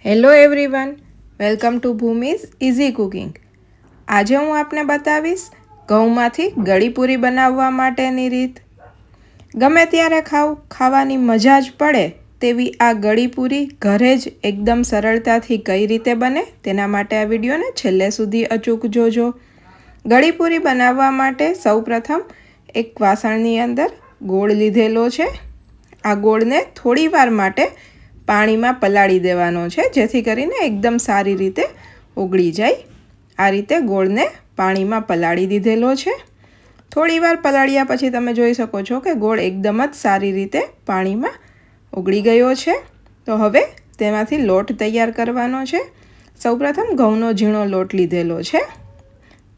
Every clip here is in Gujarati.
Hello everyone, welcome to Bhumi's easy cooking. આજે હું આપને બતાવીશ ઘઉંમાંથી ગળીપૂરી બનાવવા માટેની રીત। ગમે ત્યારે ખાવાની મજા જ પડે તેવી આ ગળીપૂરી ઘરે જ એકદમ સરળતાથી કઈ રીતે બને તેના માટે આ વિડીયોને છેલ્લે સુધી અચૂક જોજો। ગળીપૂરી બનાવવા માટે સૌપ્રથમ એક વાસણની અંદર ગોળ લીધેલો છે। આ ગોળને થોડી વાર માટે પાણીમાં પલાળી દેવાનો છે, જેથી કરીને એકદમ સારી રીતે ઓગળી જાય। આ રીતે ગોળને પાણીમાં પલાળી દીધેલો છે। થોડી વાર પલાળ્યા પછી તમે જોઈ શકો છો કે ગોળ એકદમ જ સારી રીતે પાણીમાં ઓગળી ગયો છે। તો હવે તેમાંથી લોટ તૈયાર કરવાનો છે। સૌપ્રથમ ઘઉંનો ઝીણો લોટ લીધેલો છે,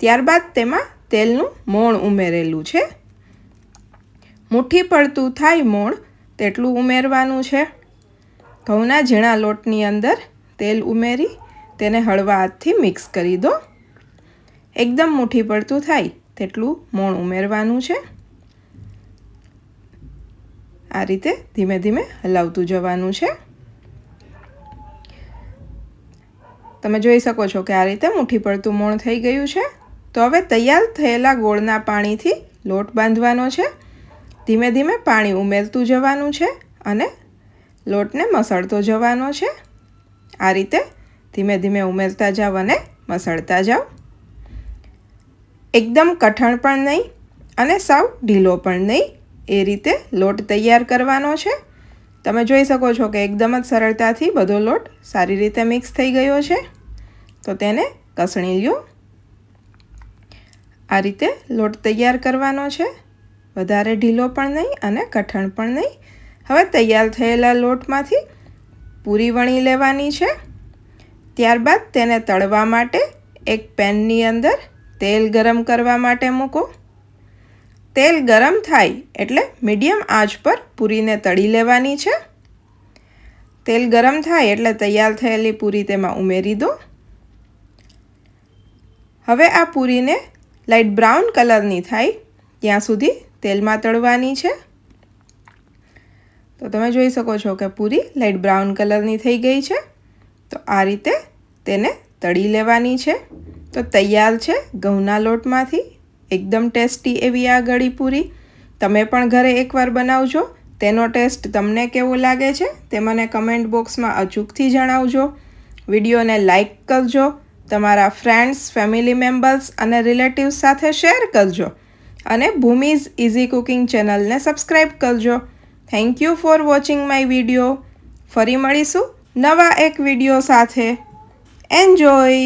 ત્યારબાદ તેમાં તેલનું મોણ ઉમેરેલું છે। મુઠ્ઠી પડતું થાય મોણ તેટલું ઉમેરવાનું છે। ઘઉંના ઝીણા લોટની અંદર તેલ ઉમેરી તેને હળવા હાથથી મિક્સ કરી દો। એકદમ મુઠ્ઠી પડતું થાય તેટલું મોણ ઉમેરવાનું છે। આ રીતે ધીમે ધીમે હલાવતું જવાનું છે। તમે જોઈ શકો છો કે આ રીતે મુઠ્ઠી પડતું મોણ થઈ ગયું છે। તો હવે તૈયાર થયેલા ગોળના પાણીથી લોટ બાંધવાનો છે। ધીમે ધીમે પાણી ઉમેરતું જવાનું છે અને લોટને મસળતો જવાનો છે। આ રીતે ધીમે ધીમે ઉમેરતા જાવ અને મસળતા જાવ। એકદમ કઠણ પણ નહીં અને સાવ ઢીલો પણ નહીં, એ રીતે લોટ તૈયાર કરવાનો છે। તમે જોઈ શકો છો કે એકદમ જ સરળતાથી બધો લોટ સારી રીતે મિક્સ થઈ ગયો છે। તો તેને કસણી લ્યો। આ રીતે લોટ તૈયાર કરવાનો છે, વધારે ઢીલો પણ નહીં અને કઠણ પણ નહીં। હવે તૈયાર થયેલા લોટમાંથી પૂરી વણી લેવાની છે। ત્યારબાદ તેને તળવા માટે એક પેનની અંદર તેલ ગરમ કરવા માટે મૂકો। તેલ ગરમ થાય એટલે મીડિયમ આંચ પર પૂરીને તળી લેવાની છે। તેલ ગરમ થાય એટલે તૈયાર થયેલી પૂરી તેમાં ઉમેરી દો। હવે આ પૂરીને લાઇટ બ્રાઉન કલરની થાય ત્યાં સુધી તેલમાં તળવાની છે। તો તમે જોઈ શકો છો કે પૂરી લાઇટ બ્રાઉન કલરની થઈ ગઈ છે। તો આ રીતે તેને તળી લેવાની છે। તો તૈયાર છે ઘઉંના લોટમાંથી એકદમ ટેસ્ટી એવી આ ગળીપૂરી। તમે પણ ઘરે એકવાર બનાવજો। તેનો ટેસ્ટ તમને કેવો લાગે છે તે મને કમેન્ટ બોક્સમાં અચૂકથી જણાવજો। વિડીયોને લાઈક કરજો, તમારા ફ્રેન્ડ્સ, ફેમિલી મેમ્બર્સ અને રિલેટિવ્સ સાથે શેર કરજો અને ભૂમિઝ ઇઝી કુકિંગ ચેનલને સબસ્ક્રાઈબ કરજો। Thank you for watching my video. ફરી મળીશું નવા એક વિડીયો સાથે। એન્જોય।